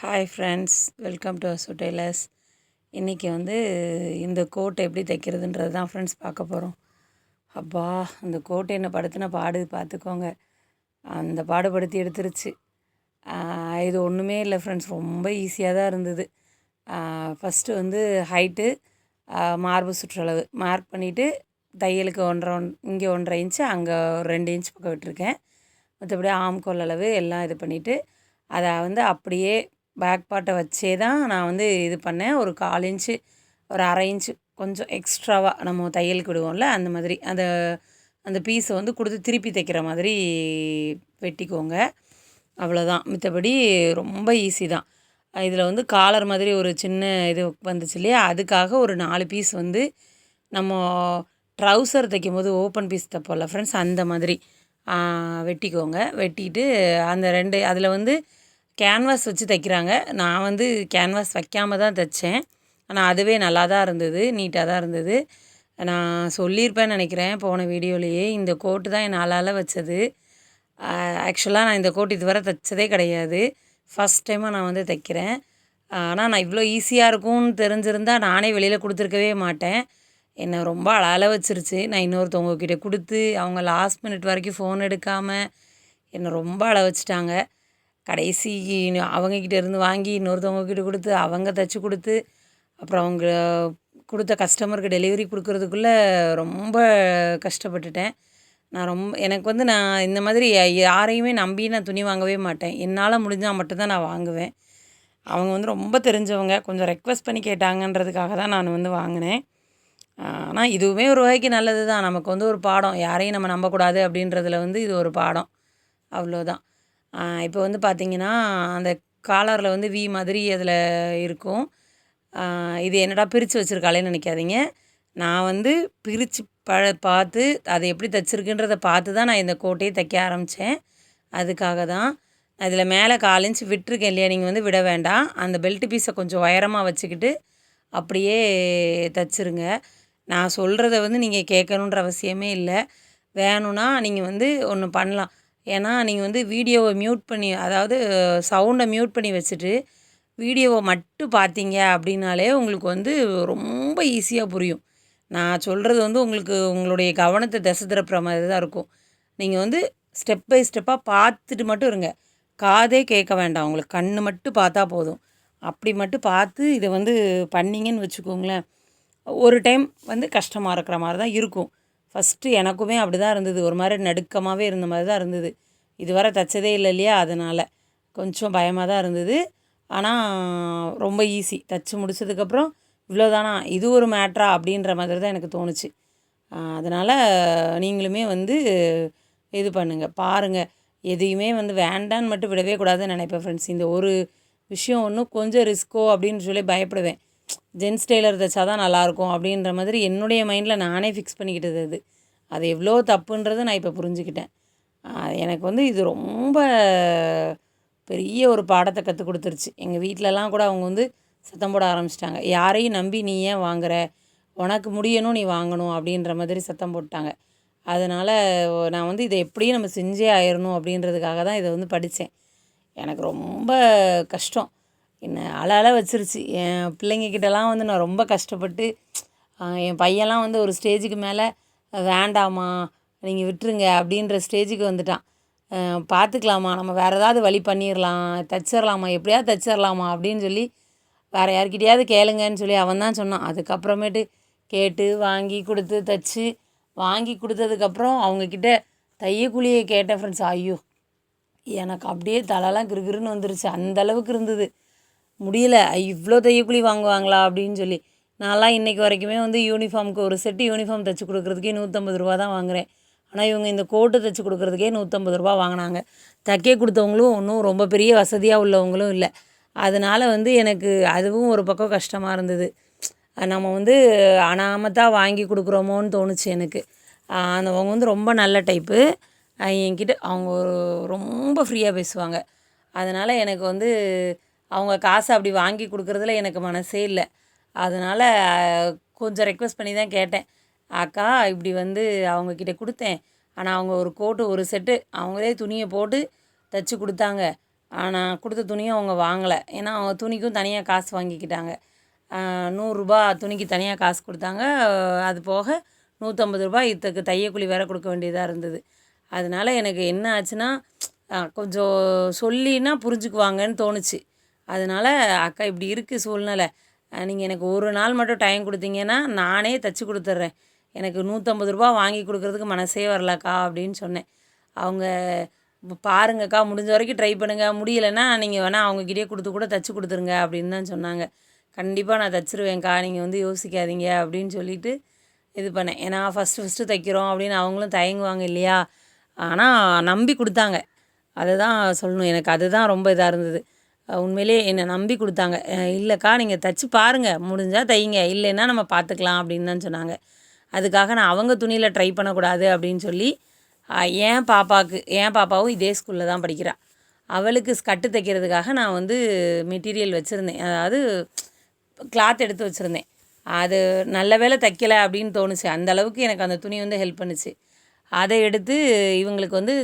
Hi friends, welcome to Asu Tailors. இன்றைக்கி இந்த code எப்படி தைக்கிறதுன்றது தான் ஃப்ரெண்ட்ஸ் பார்க்க போகிறோம். அப்பா, அந்த கோட் என்னை படுத்தின பாடு பார்த்துக்கோங்க. அந்த பாடுபடுத்தி எடுத்துருச்சு. இது ஒன்றுமே இல்லை ஃப்ரெண்ட்ஸ், ரொம்ப ஈஸியாக தான் இருந்தது. ஃபஸ்ட்டு ஹைட்டு மார்பு சுற்றளவு மார்க் பண்ணிவிட்டு தையலுக்கு இங்கே 1.5 இன்ச்சு, அங்கே 2 இன்ச் பக்கம் விட்டுருக்கேன். மற்றபடி ஆம்கோல் அளவு எல்லாம் இது பண்ணிவிட்டு அதை அப்படியே பேக் பார்ட்டை வச்சே தான் நான் இது பண்ணேன். ஒரு 1/4 இன்ச்சு, ஒரு 1/2 இன்ச்சு கொஞ்சம் எக்ஸ்ட்ராவாக நம்ம தையலுக்கு விடுவோம்ல, அந்த மாதிரி அந்த பீஸை கொடுத்து திருப்பி தைக்கிற மாதிரி வெட்டிக்கோங்க. அவ்வளோதான். மித்தபடி ரொம்ப ஈஸி தான். இதில் காலர் மாதிரி ஒரு சின்ன இது வந்துச்சு இல்லையா, அதுக்காக ஒரு 4 பீஸ் நம்ம ட்ரௌசர் தைக்கும்போது ஓப்பன் பீஸ் தைப்போம்ல ஃப்ரெண்ட்ஸ், அந்த மாதிரி வெட்டிக்கோங்க. வெட்டிட்டு அந்த 2 அதில் கேன்வாஸ் வச்சு தைக்கிறாங்க. நான் கேன்வாஸ் வைக்காமல் தான் தைச்சேன். ஆனால் அதுவே நல்லா தான் இருந்தது, நீட்டாக தான் இருந்தது. நான் சொல்லியிருப்பேன்னு நினைக்கிறேன் போன வீடியோலேயே. இந்த கோட்டு தான் என் ஆளால் வச்சது. ஆக்சுவலாக நான் இந்த கோட் இதுவரை தைச்சதே கிடையாது. ஃபஸ்ட் டைமாக நான் தைக்கிறேன். ஆனால் நான் இவ்வளோ ஈஸியாக இருக்கும்னு தெரிஞ்சிருந்தால் நானே வெளியில் கொடுத்துருக்கவே மாட்டேன். என்னை ரொம்ப அழ வச்சிருச்சு. நான் இன்னொருத்தவங்கக்கிட்ட கொடுத்து அவங்க லாஸ்ட் மினிட் வரைக்கும் ஃபோன் எடுக்காமல் என்னை ரொம்ப அழ வச்சுட்டாங்க. கடைசி அவங்கக்கிட்ட இருந்து வாங்கி இன்னொருத்தவங்கக்கிட்ட கொடுத்து அவங்க தைச்சி கொடுத்து அப்புறம் அவங்க கொடுத்த கஸ்டமருக்கு டெலிவரி கொடுக்குறதுக்குள்ளே ரொம்ப கஷ்டப்பட்டுட்டேன். எனக்கு நான் இந்த மாதிரி யாரையுமே நம்பி நான் துணி வாங்கவே மாட்டேன். என்னால் முடிஞ்சால் மட்டும்தான் நான் வாங்குவேன். அவங்க ரொம்ப தெரிஞ்சவங்க, கொஞ்சம் ரெக்வெஸ்ட் பண்ணி கேட்டாங்கன்றதுக்காக தான் நான் வாங்கினேன். ஆனால் இதுவுமே ஒரு வகைக்கு நல்லது தான். நமக்கு ஒரு பாடம், யாரையும் நம்ம நம்பக்கூடாது அப்படின்றதுல இது ஒரு பாடம், அவ்வளோதான். இப்போ பார்த்திங்கன்னா அந்த காலரில் வி மாதிரி அதில் இருக்கும். இது என்னடா பிரித்து வச்சுருக்காளேன்னு நினைக்காதீங்க. நான் பிரித்து பார்த்து அதை எப்படி தைச்சிருக்குன்றதை பார்த்து தான் நான் இந்த கோட்டையை தைக்க ஆரம்பித்தேன். அதுக்காக தான் அதில் மேலே 1/4 இன்ச் விட்டுருக்கேன் இல்லையா, நீங்கள் விட வேண்டாம். அந்த பெல்ட் பீஸை கொஞ்சம் உயரமாக வச்சுக்கிட்டு அப்படியே தைச்சிருங்க. நான் சொல்கிறத நீங்கள் கேட்கணுன்ற அவசியமே இல்லை. வேணும்னா நீங்கள் ஒன்று பண்ணலாம். ஏன்னா நீங்கள் வீடியோவை மியூட் பண்ணி, அதாவது சவுண்டை மியூட் பண்ணி வச்சுட்டு வீடியோவை மட்டும் பார்த்தீங்க அப்படின்னாலே உங்களுக்கு ரொம்ப ஈஸியாக புரியும். நான் சொல்கிறது உங்களுக்கு உங்களுடைய கவனத்தை திசை திருப்புற மாதிரி தான் இருக்கும். நீங்கள் ஸ்டெப் பை ஸ்டெப்பாக பார்த்துட்டு மட்டும் இருங்க. காதே கேட்க வேண்டாம், உங்களுக்கு கண் மட்டும் பார்த்தா போதும். அப்படி மட்டும் பார்த்து இதை பண்ணிங்கன்னு வச்சுக்கோங்களேன், ஒரு டைம் கஷ்டமாக இருக்கிற மாதிரி தான் இருக்கும். ஃபஸ்ட்டு எனக்குமே அப்படி தான் இருந்தது. ஒரு மாதிரி நடுக்கமாகவே இருந்த மாதிரி தான் இருந்தது. இதுவரை தைச்சதே இல்லை இல்லையா, அதனால் கொஞ்சம் பயமாக தான் இருந்தது. ஆனால் ரொம்ப ஈஸி. தைச்சி முடிச்சதுக்கப்புறம் இவ்வளோதானா, இது ஒரு மேட்ரா அப்படின்ற மாதிரி தான் எனக்கு தோணுச்சு. அதனால் நீங்களுமே இது பண்ணுங்கள், பாருங்கள். எதையுமே வேண்டான்னு மட்டும் விடவே கூடாதுன்னு நினைப்பேன் ஃப்ரெண்ட்ஸ். இந்த ஒரு விஷயம் கொஞ்சம் ரிஸ்க்கோ அப்படின்னு சொல்லி பயப்படுவேன். ஜென்ஸ் டெய்லர் தைச்சா தான் நல்லாயிருக்கும் அப்படின்ற மாதிரி என்னுடைய மைண்டில் நானே ஃபிக்ஸ் பண்ணிக்கிட்டது. அது எவ்வளோ தப்புன்றதை நான் இப்போ புரிஞ்சுக்கிட்டேன். எனக்கு இது ரொம்ப பெரிய ஒரு பாடத்தை கற்றுக் கொடுத்துருச்சு. எங்கள் வீட்டிலலாம் கூட அவங்க சத்தம் போட ஆரம்பிச்சிட்டாங்க. யாரையும் நம்பி நீ ஏன் வாங்குற, உனக்கு முடியணும், நீ வாங்கணும் அப்படின்ற மாதிரி சத்தம் போட்டாங்க. அதனால் நான் இதை எப்படியும் நம்ம செஞ்சே ஆயிடணும் அப்படின்றதுக்காக தான் இதை படித்தேன். எனக்கு ரொம்ப கஷ்டம், என்னை அழ வச்சிருச்சு. என் பிள்ளைங்கக்கிட்டலாம் நான் ரொம்ப கஷ்டப்பட்டு, என் பையன்லாம் ஒரு ஸ்டேஜுக்கு மேலே வேண்டாமா நீங்கள் விட்டுருங்க அப்படின்ற ஸ்டேஜுக்கு வந்துட்டான். பார்த்துக்கலாமா, நம்ம வேறு ஏதாவது வழி பண்ணிடலாம், தைச்சிடலாமா, எப்படியாவது தைச்சிடலாமா அப்படின்னு சொல்லி வேறு யார்கிட்டையாவது கேளுங்கன்னு சொல்லி அவன் தான் சொன்னான். அதுக்கப்புறமேட்டு கேட்டு வாங்கி கொடுத்து தைச்சி வாங்கி கொடுத்ததுக்கப்புறம் அவங்கக்கிட்ட தையக்கூலியை கேட்டேன் ஃப்ரெண்ட்ஸ். ஐயோ, எனக்கு அப்படியே தலைலாம் கிருகிருன்னு வந்துருச்சு. அந்தளவுக்கு இருந்தது, முடியல. இவ்வளோ தையக்கூலி வாங்குவாங்களா அப்படின்னு சொல்லி. நான்லாம் இன்றைக்கி வரைக்குமே யூனிஃபார்முக்கு ஒரு செட்டு யூனிஃபார்ம் தைச்சி கொடுக்குறதுக்கே 150 ரூபா தான் வாங்குகிறேன். ஆனால் இவங்க இந்த கோட்டு தைச்சி கொடுக்குறதுக்கே 150 ரூபா வாங்கினாங்க. தைக்க கொடுத்தவங்களும் ஒன்றும் ரொம்ப பெரிய வசதியாக உள்ளவங்களும் இல்லை. அதனால் எனக்கு அதுவும் ஒரு பக்கம் கஷ்டமாக இருந்தது. நம்ம அனாமத்தாக வாங்கி கொடுக்குறோமோன்னு தோணுச்சு எனக்கு. அவங்க ரொம்ப நல்ல டைப்பு. என்கிட்ட அவங்க ரொம்ப ஃப்ரீயாக பேசுவாங்க. அதனால் எனக்கு அவங்க காசை அப்படி வாங்கி கொடுக்குறதுல எனக்கு மனசே இல்லை. அதனால் கொஞ்சம் ரெக்வெஸ்ட் பண்ணி தான் கேட்டேன். அக்கா, இப்படி அவங்கக்கிட்ட கொடுத்தேன், ஆனால் அவங்க ஒரு கோட்டு ஒரு செட்டு அவங்களே துணியை போட்டு தைச்சி கொடுத்தாங்க. நான் கொடுத்த துணியும் அவங்க வாங்கலை. ஏன்னா அவங்க துணிக்கும் தனியாக காசு வாங்கிக்கிட்டாங்க. 100 துணிக்கு தனியாக காசு கொடுத்தாங்க. அது போக ரூ. 150 இதுக்கு தையக்கூலி வேறு கொடுக்க வேண்டியதாக இருந்தது. அதனால் எனக்கு என்ன ஆச்சுன்னா கொஞ்சம் சொல்லினா புரிஞ்சுக்குவாங்கன்னு தோணுச்சு. அதனால் அக்கா இப்படி இருக்குது சூழ்நிலை, நீங்கள் எனக்கு ஒரு நாள் மட்டும் டைம் கொடுத்தீங்கன்னா நானே தைச்சி கொடுத்துட்றேன். எனக்கு ரூ. 150 வாங்கி கொடுக்குறதுக்கு மனசே வரலக்கா அப்படின்னு சொன்னேன். அவங்க பாருங்கக்கா, முடிஞ்ச வரைக்கும் ட்ரை பண்ணுங்கள், முடியலைன்னா நீங்கள் வேணால் அவங்கக்கிட்டே கொடுத்து கூட தைச்சி கொடுத்துருங்க அப்படின்னு தான் சொன்னாங்க. கண்டிப்பாக நான் தைச்சிருவேன்க்கா, நீங்கள் வந்து யோசிக்காதீங்க அப்படின்னு சொல்லிவிட்டு இது பண்ணேன். ஏன்னா ஃபஸ்ட்டு தைக்கிறோம் அப்படின்னு அவங்களும் தயங்குவாங்க இல்லையா. ஆனால் நம்பி கொடுத்தாங்க, அதை தான் சொல்லணும். எனக்கு அதுதான் ரொம்ப இதாக இருந்தது. உண்மையிலேயே என்னை நம்பி கொடுத்தாங்க. இல்லைக்கா நீங்கள் தைச்சி பாருங்கள், முடிஞ்சால் தைங்க, இல்லைன்னா நம்ம பார்த்துக்கலாம் அப்படின்னு தான் சொன்னாங்க. அதுக்காக நான் அவங்க துணியில் ட்ரை பண்ணக்கூடாது அப்படின்னு சொல்லி என் பாப்பாவும் இதே ஸ்கூலில் தான் படிக்கிறா. அவளுக்கு ஸ்கட்டு தைக்கிறதுக்காக நான் வந்து மெட்டீரியல் வச்சுருந்தேன், அதாவது கிளாத் எடுத்து வச்சுருந்தேன். அது நல்ல வேளை தைக்கலை அப்படின்னு தோணுச்சு. அந்தளவுக்கு எனக்கு அந்த துணி வந்து ஹெல்ப் பண்ணுச்சு. அதை எடுத்து இவங்களுக்கு வந்து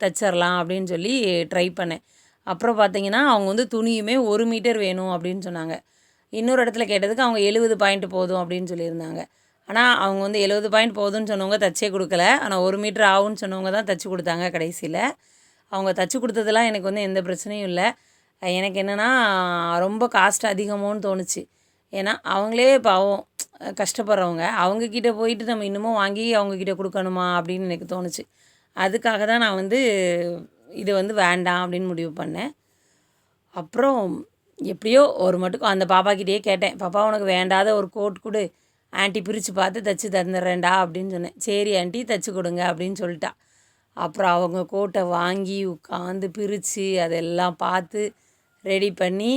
தைச்சிடலாம் அப்படின்னு சொல்லி ட்ரை பண்ணேன். அப்புறம் பார்த்திங்கன்னா அவங்க வந்து துணியுமே 1 மீட்டர் வேணும் அப்படின்னு சொன்னாங்க. இன்னொரு இடத்துல கேட்டதுக்கு அவங்க 70 பாயிண்ட் போதும் அப்படின்னு சொல்லியிருந்தாங்க. ஆனால் அவங்க வந்து 70 பாயிண்ட் போதும்னு சொன்னவங்க தைச்சே கொடுக்கல. ஆனால் 1 மீட்டர் ஆகும்னு சொன்னவங்க தான் தைச்சி கொடுத்தாங்க கடைசியில். அவங்க தைச்சி கொடுத்ததெல்லாம் எனக்கு வந்து எந்த பிரச்சனையும் இல்லை. எனக்கு என்னென்னா ரொம்ப காஸ்ட் அதிகமோன்னு தோணுச்சு. ஏன்னா அவங்களே பாவம் கஷ்டப்படுறவங்க, அவங்கக்கிட்ட போயிட்டு நம்ம இன்னமும் வாங்கி அவங்கக்கிட்ட கொடுக்கணுமா அப்படின்னு எனக்கு தோணுச்சு. அதுக்காக தான் நான் வந்து இது வந்து வேண்டாம் அப்படின்னு முடிவு பண்ணேன். அப்புறம் எப்படியோ ஒரு மட்டுக்கும் அந்த பாப்பாக்கிட்டேயே கேட்டேன், பாப்பா உனக்கு வேண்டாத ஒரு கோட் கொடு, ஆண்டி பிரித்து பார்த்து தைச்சி தந்துடுறேன்டா அப்படின்னு சொன்னேன். சரி ஆண்டி தைச்சி கொடுங்க அப்படின்னு சொல்லிட்டா. அப்புறம் அவங்க கோட்டை வாங்கி உட்காந்து பிரித்து அதெல்லாம் பார்த்து ரெடி பண்ணி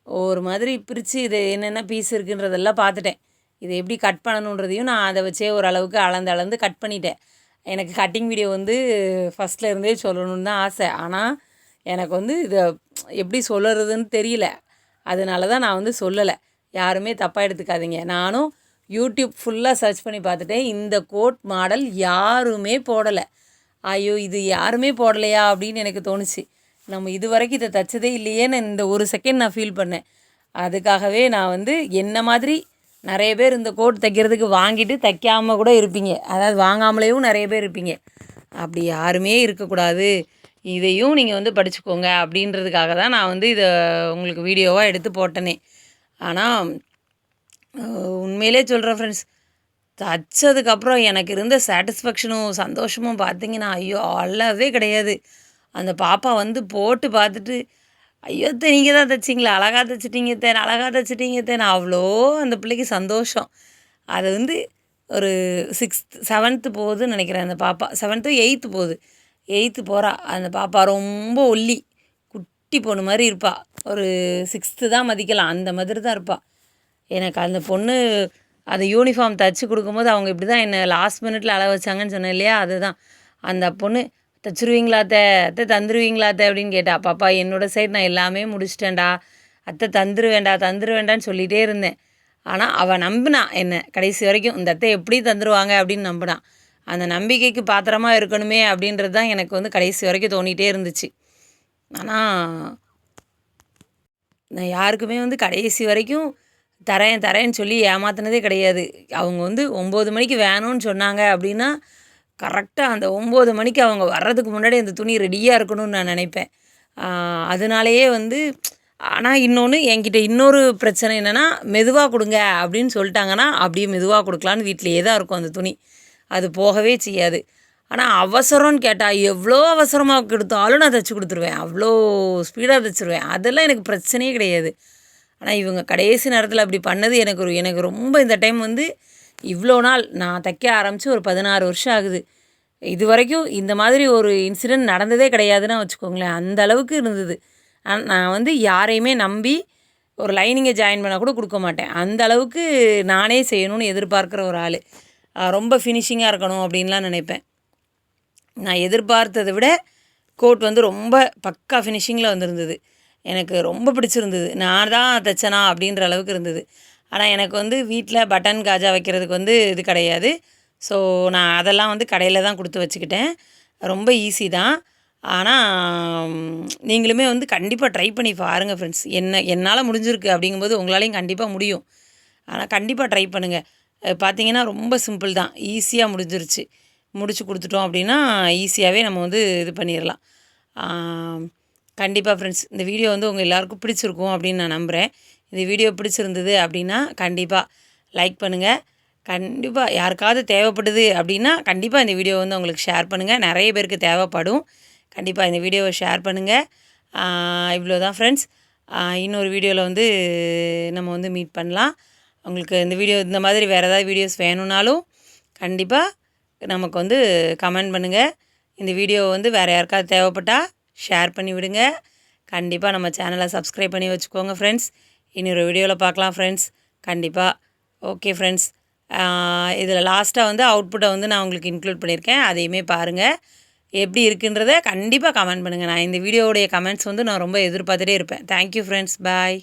ஒரு மாதிரி பிரித்து இது என்னென்ன பீஸ் இருக்குன்றதெல்லாம் பார்த்துட்டேன். இதை எப்படி கட் பண்ணணுன்றதையும் நான் அதை வச்சே ஓரளவுக்கு அளந்து கட் பண்ணிட்டேன். எனக்கு கட்டிங் வீடியோ வந்து ஃபஸ்ட்டில் இருந்தே சொல்லணுன்னு தான் ஆசை. ஆனால் எனக்கு வந்து இதை எப்படி சொல்லுறதுன்னு தெரியல. அதனால தான் நான் வந்து சொல்லலை. யாருமே தப்பாக எடுத்துக்காதீங்க. நானும் யூடியூப் ஃபுல்லாக சர்ச் பண்ணி பார்த்துட்டேன். இந்த கோட் மாடல் யாருமே போடலை. ஐயோ இது யாருமே போடலையா அப்படின்னு எனக்கு தோணுச்சு. நம்ம இது வரைக்கும் இதை தைச்சதே இல்லையேன்னு இந்த ஒரு செகண்ட் நான் ஃபீல் பண்ணேன். அதுக்காகவே நான் வந்து என்ன மாதிரி நிறைய பேர் இந்த கோட் தைக்கிறதுக்கு வாங்கிட்டு தைக்காமல் கூட இருப்பீங்க, அதாவது வாங்காமலேயும் நிறைய பேர் இருப்பீங்க. அப்படி யாருமே இருக்கக்கூடாது, இதையும் நீங்கள் வந்து படிச்சுக்கோங்க அப்படின்றதுக்காக தான் நான் வந்து இதை உங்களுக்கு வீடியோவாக எடுத்து போட்டேனே. ஆனால் உண்மையிலே சொல்கிறேன் ஃப்ரெண்ட்ஸ், தைச்சதுக்கப்புறம் எனக்கு இருந்த சாட்டிஸ்ஃபேக்ஷனும் சந்தோஷமும் பார்த்திங்கன்னா ஐயோ அல்லவே கிடையாது. அந்த பாப்பா வந்து போட்டு பார்த்துட்டு, ஐயோ நீங்கள் தான் தைச்சிங்களா, அழகாக தைச்சிட்டிங்க அழகாக தைச்சிட்டிங்க அவ்வளோ அந்த பிள்ளைக்கு சந்தோஷம். அது வந்து ஒரு 6th 7th போகுதுன்னு நினைக்கிறேன். அந்த பாப்பா 7th 8th போகுது. 8th போகிறா. அந்த பாப்பா ரொம்ப ஒல்லி, குட்டி பொண்ணு மாதிரி இருப்பாள். ஒரு 6th தான் மதிக்கலாம், அந்த மாதிரி தான் இருப்பாள். எனக்கு அந்த பொண்ணு அந்த யூனிஃபார்ம் தைச்சி கொடுக்கும்போது அவங்க இப்படி தான் என்னை லாஸ்ட் மினிட்ல அளவு வச்சாங்கன்னு சொன்னேன் இல்லையா, அதுதான். அந்த பொண்ணு தைச்சிருவீங்களா அத்தை தந்துருவீங்களா அப்படின்னு கேட்டா. பாப்பா என்னோடய சைடு நான் எல்லாமே முடிச்சிட்டேன்டா, அத்தை தந்துருவேண்டான்னு சொல்லிகிட்டே இருந்தேன். ஆனால் அவள் நம்பினா என்னை கடைசி வரைக்கும், இந்த அத்தை எப்படி தந்துருவாங்க அப்படின்னு நம்பினான். அந்த நம்பிக்கைக்கு பாத்திரமாக இருக்கணுமே அப்படின்றது தான் எனக்கு வந்து கடைசி வரைக்கும் தோணிகிட்டே இருந்துச்சு. ஆனால் நான் யாருக்குமே வந்து கடைசி வரைக்கும் தரேன்னு சொல்லி ஏமாத்தினதே கிடையாது. அவங்க வந்து 9 மணிக்கு வேணும்னு சொன்னாங்க அப்படின்னா கரெக்டாக அந்த 9 மணிக்கு அவங்க வர்றதுக்கு முன்னாடி அந்த துணி ரெடியாக இருக்கணும்னு நான் நினைப்பேன். அதனாலேயே வந்து ஆனால் இன்னொன்று என்கிட்ட இன்னொரு பிரச்சனை என்னென்னா, மெதுவாக கொடுங்க அப்படின்னு சொல்லிட்டாங்கன்னா அப்படியே மெதுவாக கொடுக்கலான்னு வீட்டிலையே தான் இருக்கும் அந்த துணி, அது போகவே செய்யாது. ஆனால் அவசரம்னு கேட்டால் எவ்வளோ அவசரமாக கொடுத்தாலும் நான் தைச்சி கொடுத்துருவேன், அவ்வளோ ஸ்பீடாக தைச்சிருவேன், அதெல்லாம் எனக்கு பிரச்சனையே கிடையாது. ஆனால் இவங்க கடைசி நேரத்தில் அப்படி பண்ணது எனக்கு ரொம்ப இந்த டைம் வந்து இவ்வளோ நாள் நான் தைக்க ஆரம்பித்து ஒரு 16 வருஷம் ஆகுது. இது வரைக்கும் இந்த மாதிரி ஒரு இன்சிடெண்ட் நடந்ததே கிடையாதுன்னு வச்சுக்கோங்களேன், அந்த அளவுக்கு இருந்தது. நான் வந்து யாரையுமே நம்பி ஒரு லைனிங்கை ஜாயின் பண்ணால் கூட கொடுக்க மாட்டேன். அந்த அளவுக்கு நானே செய்யணும்னு எதிர்பார்க்குற ஒரு ஆள். ரொம்ப ஃபினிஷிங்காக இருக்கணும் அப்படின்லாம் நினைப்பேன். நான் எதிர்பார்த்ததை விட கோட் வந்து ரொம்ப பக்கா ஃபினிஷிங்கில் வந்திருந்தது. எனக்கு ரொம்ப பிடிச்சிருந்தது. நான் தான் தைச்சனா அப்படின்ற அளவுக்கு இருந்தது. ஆனால் எனக்கு வந்து வீட்டில் பட்டன் காஜா வைக்கிறதுக்கு வந்து இது கிடையாது. ஸோ நான் அதெல்லாம் வந்து கடையில் தான் கொடுத்து வச்சுக்கிட்டேன். ரொம்ப ஈஸி தான். ஆனால் நீங்களுமே வந்து கண்டிப்பாக ட்ரை பண்ணி பாருங்கள் ஃப்ரெண்ட்ஸ். என்னால் முடிஞ்சிருக்கு அப்படிங்கும்போது உங்களாலையும் கண்டிப்பாக முடியும். ஆனால் கண்டிப்பாக ட்ரை பண்ணுங்கள். பார்த்தீங்கன்னா ரொம்ப சிம்பிள் தான். ஈஸியாக முடிஞ்சிருச்சு. முடிச்சு கொடுத்துட்டோம் அப்படின்னா ஈஸியாகவே நம்ம வந்து இது பண்ணிடலாம். கண்டிப்பாக ஃப்ரெண்ட்ஸ், இந்த வீடியோ வந்து உங்கள் எல்லாேருக்கும் பிடிச்சிருக்கும் அப்படின்னு நான் நம்புகிறேன். இந்த வீடியோ பிடிச்சிருந்தது அப்படின்னா கண்டிப்பாக லைக் பண்ணுங்கள். கண்டிப்பாக யாருக்காவது தேவைப்படுது அப்படின்னா கண்டிப்பாக இந்த வீடியோ வந்து உங்களுக்கு ஷேர் பண்ணுங்கள். நிறைய பேருக்கு தேவைப்படும். கண்டிப்பாக இந்த வீடியோவை ஷேர் பண்ணுங்கள். இவ்வளோ தான் ஃப்ரெண்ட்ஸ். இன்னொரு வீடியோவில் வந்து நம்ம வந்து மீட் பண்ணலாம். உங்களுக்கு இந்த வீடியோ இந்த மாதிரி வேறு ஏதாவது வீடியோஸ் வேணும்னாலும் கண்டிப்பாக நமக்கு வந்து கமெண்ட் பண்ணுங்கள். இந்த வீடியோ வந்து வேறு யாருக்காவது தேவைப்பட்டால் ஷேர் பண்ணி விடுங்க. கண்டிப்பாக நம்ம சேனலை சப்ஸ்கிரைப் பண்ணி வச்சுக்கோங்க ஃப்ரெண்ட்ஸ். இன்னொரு வீடியோவில் பார்க்கலாம் ஃப்ரெண்ட்ஸ். கண்டிப்பாக. Okay friends. இதில் லாஸ்ட்டாக வந்து அவுட்புட்டை வந்து நான் உங்களுக்கு இன்க்ளூட் பண்ணியிருக்கேன். அதையுமே பாருங்கள். எப்படி இருக்குன்றதை கண்டிப்பாக கமெண்ட் பண்ணுங்கள். நான் இந்த வீடியோவுடைய கமெண்ட்ஸ் வந்து நான் ரொம்ப எதிர்பார்த்துட்டே இருப்பேன். Thank you friends. பாய்.